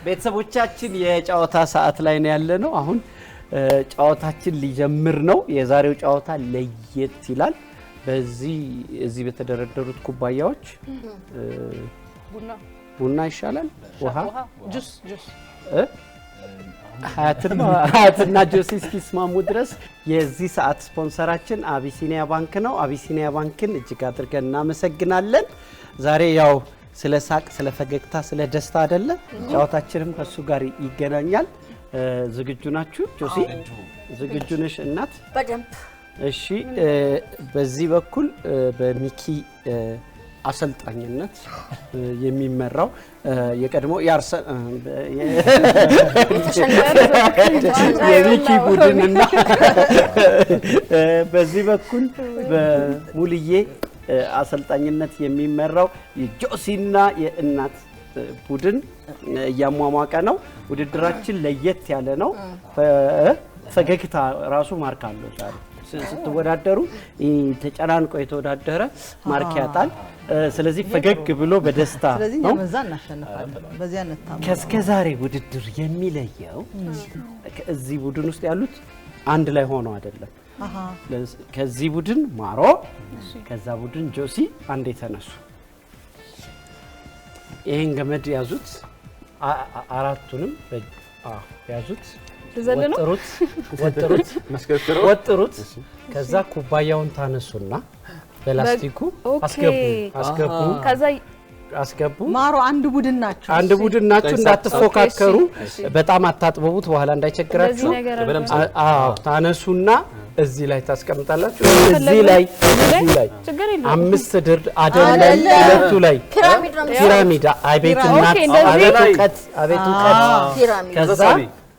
ቤተሰቦቻችን የጨዋታ ሰዓት ላይ ነው ያለነው አሁን ጨዋታችን ሊጀምር ነው የዛሬው ጨዋታ ለየት ይላል በዚህ በተደረደሩት ኩባያዎች ቡና ይሻላል ውሃ ጁስ ሀያትና ጆሲ እስኪስማሙ ድረስ የዚህ ሰዓት ስፖንሰራችን አቢሲኒያ ባንክ ነው አቢሲኒያ ባንክን እጅግ አድርገን እናመሰግናለን ዛሬ ያው ስለ ሳቅ ስለ ፈገግታ ስለ ደስታ አይደለ ጨዋታችንም ከሱ ጋር ይገናኛል ዝግጁ ናችሁ ጆሲ ዝግጁ ነሽ እናት በደንብ እሺ በዚህ በኩል በሚኪ አሰልጣኝነት የሚመራው የቀድሞ የሚኪ ቡድንና በዚህ በኩል በሙልዬ አሰልጣኝነት የሚመራው የጆሲና የእናት ቡድን ያሟሟቀ ነው ውድድራችን ለየት ያለ ነው ፈገግታ ራሱ ማርክ አለው ዛሬ ስትወዳደሩ ተጨናንቆ የተወዳደረ ማርክ ያጣል ስለዚህ ፈገግ ብሎ በደስታ ስለዚህ ያመዛ እናሸንፋለን በዚያ ነታም ከስከዛሬ ውድድር የሚለየው ከዚህ ቡድን ውስጥ ያሉት አንድ ላይ ሆኖ አይደለም ከዚህ ቡድን ማሮ ከዛ ቡድን ጆሲ አንድ የተነሱ ይሄን ገመድ ያዙት አራቱንም ያዙት ወጥሩት ከዛ ኩባያውን ታነሱና በላስቲኩ አስገቡ ማሮ አንድ ቡድን ናችሁ እንዳትፎካከሩ በጣም አታጥበቡት በኋላ እንዳይቸግራችሁ ታነሱና እዚህ ላይ ታስቀምጣላችሁ እዚህ ላይ አምስት ድር አይደለም ሁለቱ ላይ ፒራሚድ አቤት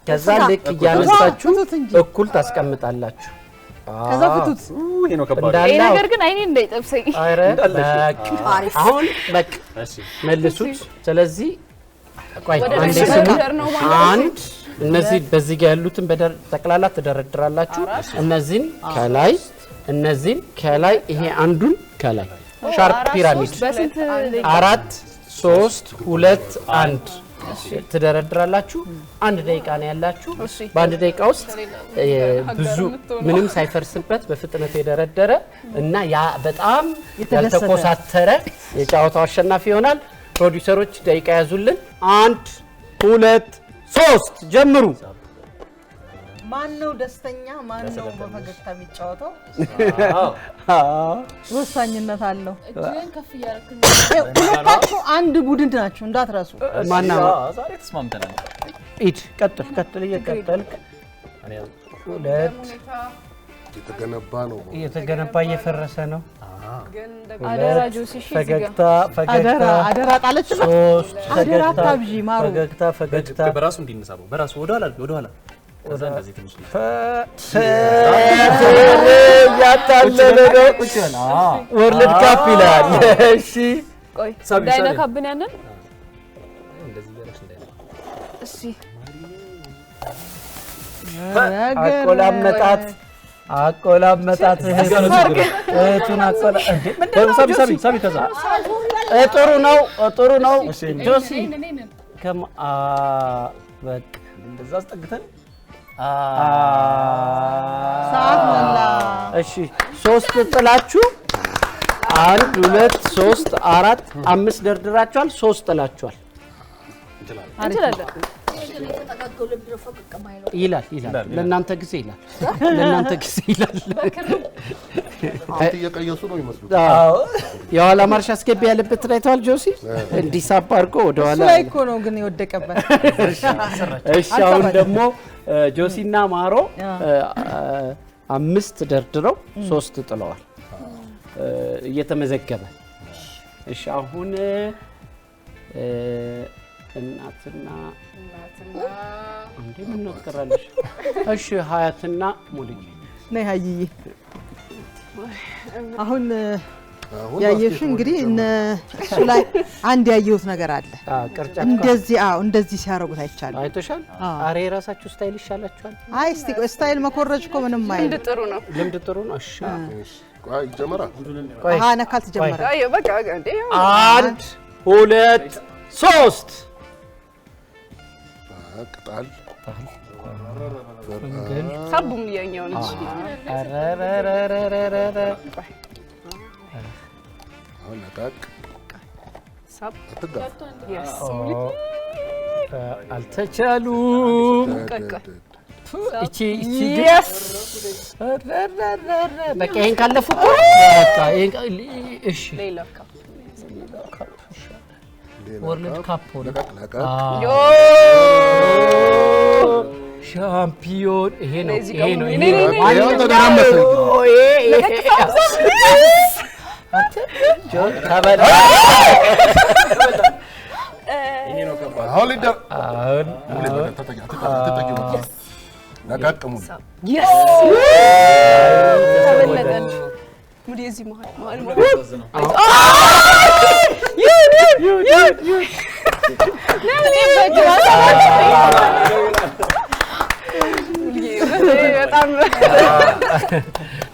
ከዛ ልክ እያነሳችሁ እኩል ታስቀምጣላችሁ ከዛ ፍቱት ይሄ ነው ከባድ ይሄ ነገር ግን አይኔ እንዳይጠብሰኝ አሁን በቃ መልሱት ስለዚህ ቆይ አንድ እነዚህ በዚህ ጋር ያሉትን በተቀላላ ተደረድራላችሁ እነዚህን ከላይ ይሄ አንዱን ከላይ ሻርፕ ፒራሚድ 4 3 2 1 ተደረድራላችሁ አንድ ደቂቃ ነው ያላችሁ በአንድ ደቂቃ ውስጥ ብዙ ምንም ሳይፈርስበት በፍጥነት የደረደረ እና ያ በጣም ያልተኮሳተረ የጫወታው አሸናፊ ይሆናል ፕሮዲዩሰሮች ደቂቃ ያዙልን 1 2 3 ጀምሩ ማን ነው ደስተኛ ማን ነው በፈገግታ የሚጫወተው ወሳኝነት አለው እጅን ከፍ ያርክኝ ሁለታችሁ አንድ ቡድን ናችሁ እንዳትረሱ ማን ነው ዛሬ ተስማምተናል ኢት ቀጥል እየቀጠልክ ሁለት የተገነባ እየፈረሰ ነው አደራ ጆሲ ፈገግታ አደራ ጣለች ነው አደራ ታብጂ ማሩ ፈገግታ በራሱ እንዲነሳው በራሱ ወደኋላ እንደዚህ ትንሽ ያታለለ ነው ወርልድ ካፕ ይላል እሺ ቆይ እንዳይነካብን ያንን እንደዚህ ያረሽ እንዳይነካ እሺ አቆላመጣት እህቱን ሳቢ ከዛ ጥሩ ነው ጆሲ ከማ በቃ እንደዛ አስጠግተን ሰዓት ሞላ እሺ 3 ጥላችሁ 1 2 3 4 5 ደርድራችኋል 3 ጥላችኋል እንችላለን ይላል ለእናንተ ጊዜ ይላል አንተ እየቀየሱ ነው ይመስሉት የኋላ ማርሽ አስገቢ ያለበት አይተዋል ጆሲ እንዲሳብ አድርጎ ወደ ኋላ ላይ እኮ ነው ግን የወደቀበት እሺ አሁን ደግሞ ጆሲና ማሮ 5 ደርድረው 3 ጥለዋል እየተመዘገበ እሺ አሁን እናትና እንዴ ምን ነው ተቀራለሽ እሺ ሀያትና ሙልዬ ነይ ሀይዬ አሁን ያየሽ እንግዲህ እሱ ላይ አንድ ያየሁት ነገር አለ ቅርጫት እንደዚህ ሲያረጉት አይቻልም አይተሻል አሬ ራሳችሁ ስታይል ይሻላችኋል አይ ስታይል መኮረጅ እኮ ምንም አይደለም ልምድ ጥሩ ነው እሺ ቆይ ጀመራ አሃ ነካል ተጀመረ አይ በቃ እንዴ 1 2 3 ቅጣል ሳቡም የኛው ልጅ አሁን ነጣቅ ሳብ አትጋፍ አልተቻሉም እቺ በቃ ይሄን ካለፉ በቃ እሺ ሌላ ወርልድ ካፕ ለቀቅ ሻምፒዮን ይሄ ነው ያው ተደራመሰ አሁን ነቃቅሙ ሙዲዚ መሃል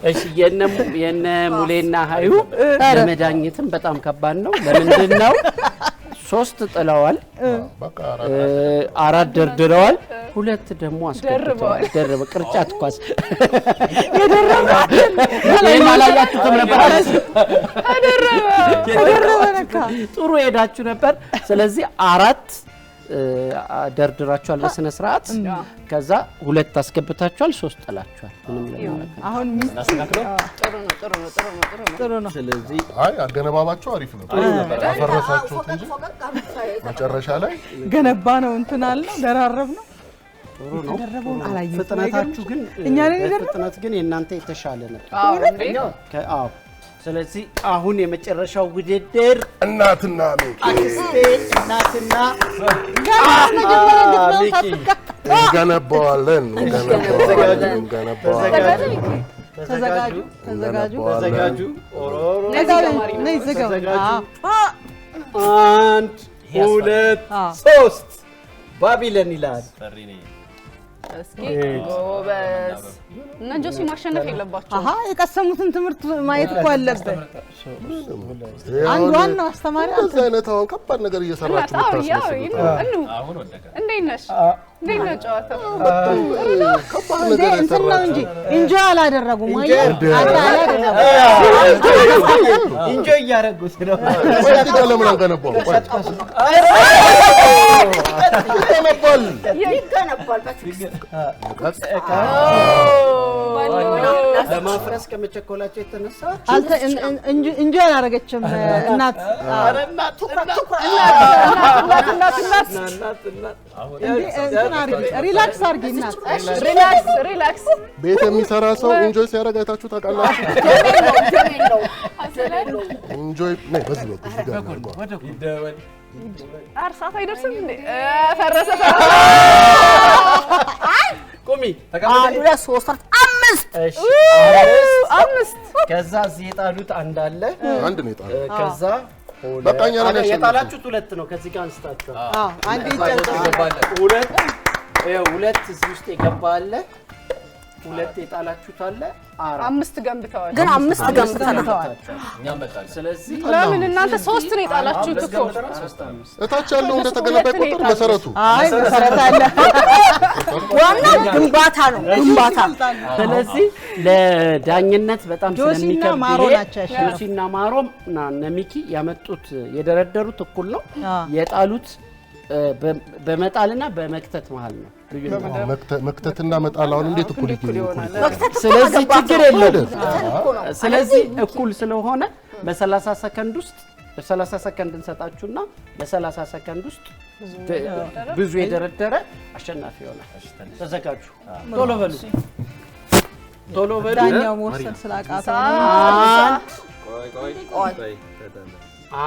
እሺ የነ ሙሌና ሀዩ ለመዳኘትም በጣም ከባድ ነው። ለምንድን ነው 3 ጥለዋል፣ በቃ አራት ደርድረዋል፣ 2 ደግሞ አስገብተዋል። ደርበ ቅርጫት ኳስ ይሄን አላያችሁትም ነበር? ጥሩ ሄዳችሁ ነበር። ስለዚህ 4 ደርድራችኋል በስነ ስርዓት። ከዛ 2 አስገብታችኋል፣ 3 ጥላችኋል። ምንም ለማለት አሁን ጥሩ ነው። ስለዚህ አይ አገነባባቸው አሪፍ ነው። አፈረሳችሁት እንጂ መጨረሻ ላይ ገነባ ነው እንትን አለ ደራረብ ነው። ጥሩ ነው። አላየሁትም። ፍጥነታችሁ ግን እኛ ነን የደረሰው። ፍጥነት ግን የእናንተ የተሻለ ነበር። አዎ ስለዚህ አሁን የመጨረሻው ውድድር እናትና ሚኪ ሚኪ እንገነባዋለን። ተዘጋጁ። ነይ ዘጋው። 1 2 3 ባቢሎን ይላል። እስኪ ጎበዝ እና ጆሲ ማሸነፍ የለባቸው። አሃ የቀሰሙትን ትምህርት ማየት እኮ አለበት። አንዱ ዋናው አስተማሪ አንተ አይነት አሁን ከባድ ነገር እየሰራችሁ ምታስመስሉት አሁን ወደቀ። እንዴት ነሽ? እንዴት ነው ጨዋታው? እንትን ነው እንጂ ኢንጆይ አላደረጉም። ኢንጆይ እያደረጉት ነው። እዚህ ጋር ለምን አንገነባው? ይገነባል በትክክል ለማፍረስ ከመቸኮላቸው የተነሳ እንጆይ አላደረገችም እናት። ሪላክስ አድርጊ እናት። ሪላክስ ቤት የሚሰራ ሰው ኢንጆይ ሲያደርግ አይታችሁ ታውቃላችሁ? ኢንጆይ ነይ በዚህ በኩል ይደወል አርሳት አይደርስም እንዴ? ፈረሰ ቁሚ 1 2 3 4 5 እሺ 5 ከዛ እዚህ የጣሉት አንድ አለ። አንድ ነው የጣሉት። ከዛ በቃ እኛ ነን የጣላችሁት 2 ነው። ከዚህ ጋር አንስታችኋል። አንድ ይጨልጣል። 2 እዚህ ውስጥ የገባ አለ። 2 የጣላችሁት አለ። 5 ገንብተዋል። ግን 5 ገንብተዋል። እኛም መጣለን። ስለዚህ ለምን እናንተ 3 ነው የጣላችሁት እኮ? እታች ያለው እንደተገነባ ይቆጠር መሰረቱ። አይ መሰረት አለ። ዋናው ግንባታ ነው ግንባታ። ስለዚህ ለዳኝነት በጣም ጆሲና ማሮ ስለሚከብድ ናቸው ያሸነፉት። ጆሲና ማሮም እና ነሚኪ ያመጡት የደረደሩት እኩል ነው። የጣሉት በመጣልና በመክተት መሃል ነው ልዩነት። መክተትና መጣል አሁን እንዴት እኩል ይገኛል? ስለዚህ ችግር የለውም። ስለዚህ እኩል ስለሆነ በ30 ሰከንድ ውስጥ በ30 ሰከንድ እንሰጣችሁና በ30 ሰከንድ ውስጥ ብዙ የደረደረ አሸናፊ ይሆናል። ተዘጋጁ። ቶሎ በሉ። ዳኛው መወሰን ስላቃተው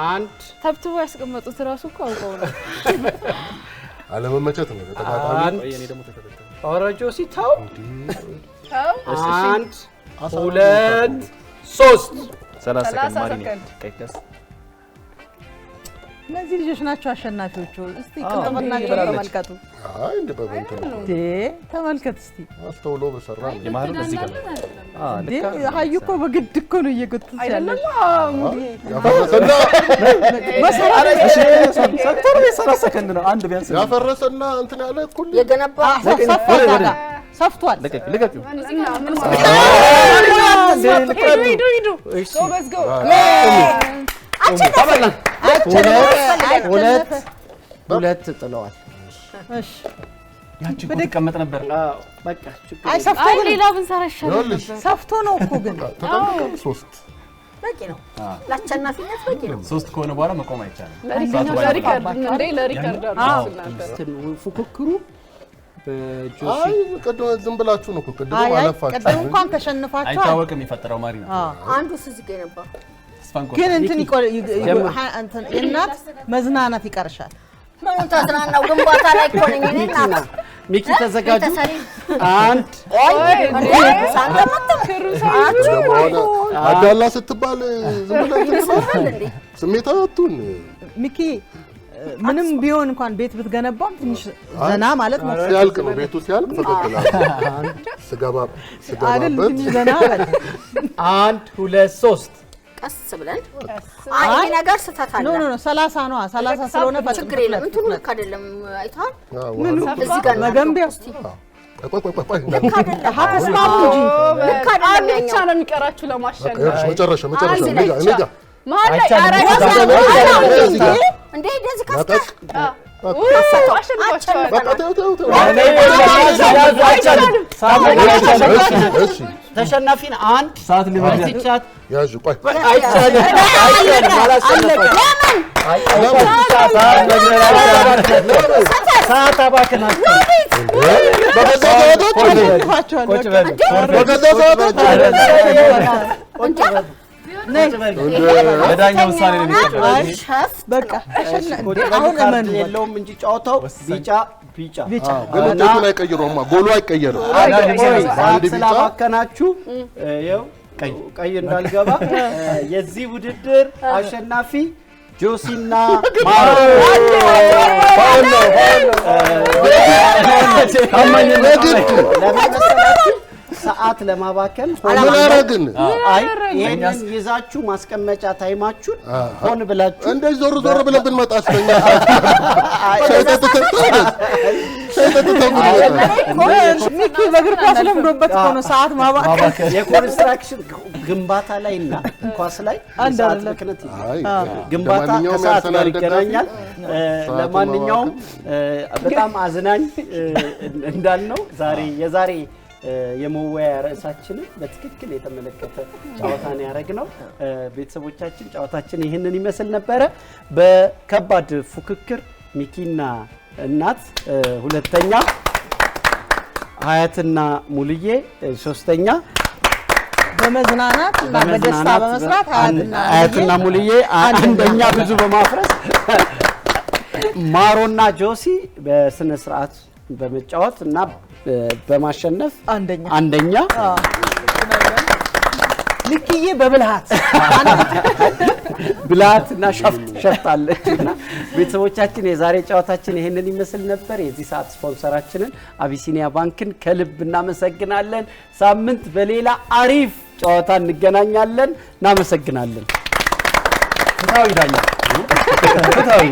አንድ ተብትቦ ያስቀመጡት ራሱ እኮ አውቀው ነው። አለመመቸት ነው ተቃጣሚ። እኔ ደግሞ ተከተተ ኦሮጆ ሲታው 1 2 3 30 ሰከንድ ማሪ ነው። ቀይስ እነዚህ ልጆች ናቸው አሸናፊዎቹ። እስቲ ቅንጥብናቸው ተመልከቱ። አይ እንደ በእንትን ነው ተመልከት እስቲ አስተውሎ በሰራ ነው። የማህሉ እዚህ ጋር ሀዩ እኮ በግድ እኮ ነው እየጎተተች ያለች። ያፈረሰና ሰክተር በ30 ሰከንድ ነው አንድ ቢያንስ ያፈረሰና እንትን ያለ እኩል የገነባ ሰፍቷል። ልቀቅ ሁለት ጥለዋል። እሺ ያቺ እኮ ተቀመጥ ነበር። በቃ አይ ሰፍቶ አይ ግን ሌላ ብንሰራ ይሻላል ይኸውልሽ ሰፍቶ ነው እኮ ግን ተጠንቀቅ። 3 በቂ ነው። ለአሸናፊነት በቂ ነው። 3 ከሆነ በኋላ መቆም አይቻልም። ለሪከርድ ፉክክሩ በጆሲ አይ ቅድም ዝም ብላችሁ ነው እኮ ቅድም አይ አለፋችሁ። ቀደም እንኳን ተሸንፋችኋል። አይታወቅም የፈጠረው ማሪ ነው። አንዱ ስዝገ ነበር ግን እንትን እንትን የእናት መዝናናት ይቀርሻል። ምን ተዝናናው? ግንባታ ላይ እኮ ነኝ እኔ እናት። ሚኪ ተዘጋጁ። አንድ አዳላ ስትባል ዝም ብለህ ስሜታዊ አትሁን። ሚኪ ምንም ቢሆን እንኳን ቤት ብትገነባም ትንሽ ዘና ማለት ነው። ሲያልቅ ነው ቤቱ ሲያልቅ ፈገግ እላለሁ። አይደል ትንሽ ዘና በል። 1 2 3 ቀስ ብለን አይ ይሄ ነገር ስህተት አለ። ኖ 30 ነው 30 ስለሆነ ችግር የለም። እንትኑ ልክ አይደለም። አይተሃል? ምኑ እዚህ ጋር መገንቢያው ቆይ ተስማሙ እንጂ ልክ አንድ አይደለም። ብቻ ነው የሚቀራችሁ ለማሸነፍ መጨረሻ እኔ ጋር መሀል ላይ እንዴ እንደዚህ ከፍተህ አሸንፏቸዋል። ተሸናፊን አንድ ሰዓት ሊመድ አይቻት ያዥ ቆይ አይቻልም ሰዓት አባክናችሁ በገዛ የዳኛው ውሳኔ ነው የሚቀበለው። በቃ አሁን እመኑ የለውም እንጂ ጨዋታው ቢጫ ግን ውጤቱን አይቀይረውማ። ጎሉ አይቀየርም። ሰዓት ስላባከናችሁ ይኸው ቀይ እንዳልገባ የዚህ ውድድር አሸናፊ ጆሲና ማሮ ሰዓት ለማባከን ምን አረግን? አይ ይሄንን ይዛችሁ ማስቀመጫ ታይማችሁን ሆን ብላችሁ እንደዚህ ዞር ብለን ብንመጣ ስለኛ ሚኪ በእግር ኳስ ለምዶበት እኮ ነው ሰዓት ማባከን። የኮንስትራክሽን ግንባታ ላይና ኳስ ላይ ሰዓት ምክንያት ግንባታ ከሰዓት ጋር ይገናኛል። ለማንኛውም በጣም አዝናኝ እንዳልነው የዛሬ የመወያያ ርዕሳችንን በትክክል የተመለከተ ጨዋታን ያደረግነው ቤተሰቦቻችን ጨዋታችን ይሄንን ይመስል ነበረ። በከባድ ፉክክር ሚኪና እናት ሁለተኛ፣ ሀያትና ሙልዬ ሶስተኛ፣ በመዝናናት እና በደስታ በመስራት ሀያትና ሙልዬ አንደኛ፣ ብዙ በማፍረስ ማሮና ጆሲ በስነ ስርዓት በመጫወት እና በማሸነፍ አንደኛ ልክዬ በብልሃትና ሸፍታለችና ቤተሰቦቻችን የዛሬ ጨዋታችን ይሄንን ይመስል ነበር። የዚህ ሰዓት ስፖንሰራችንን አቢሲኒያ ባንክን ከልብ እናመሰግናለን። ሳምንት በሌላ አሪፍ ጨዋታ እንገናኛለን። እናመሰግናለን። ፍትሃዊ ዳኛ ፍትሃዊ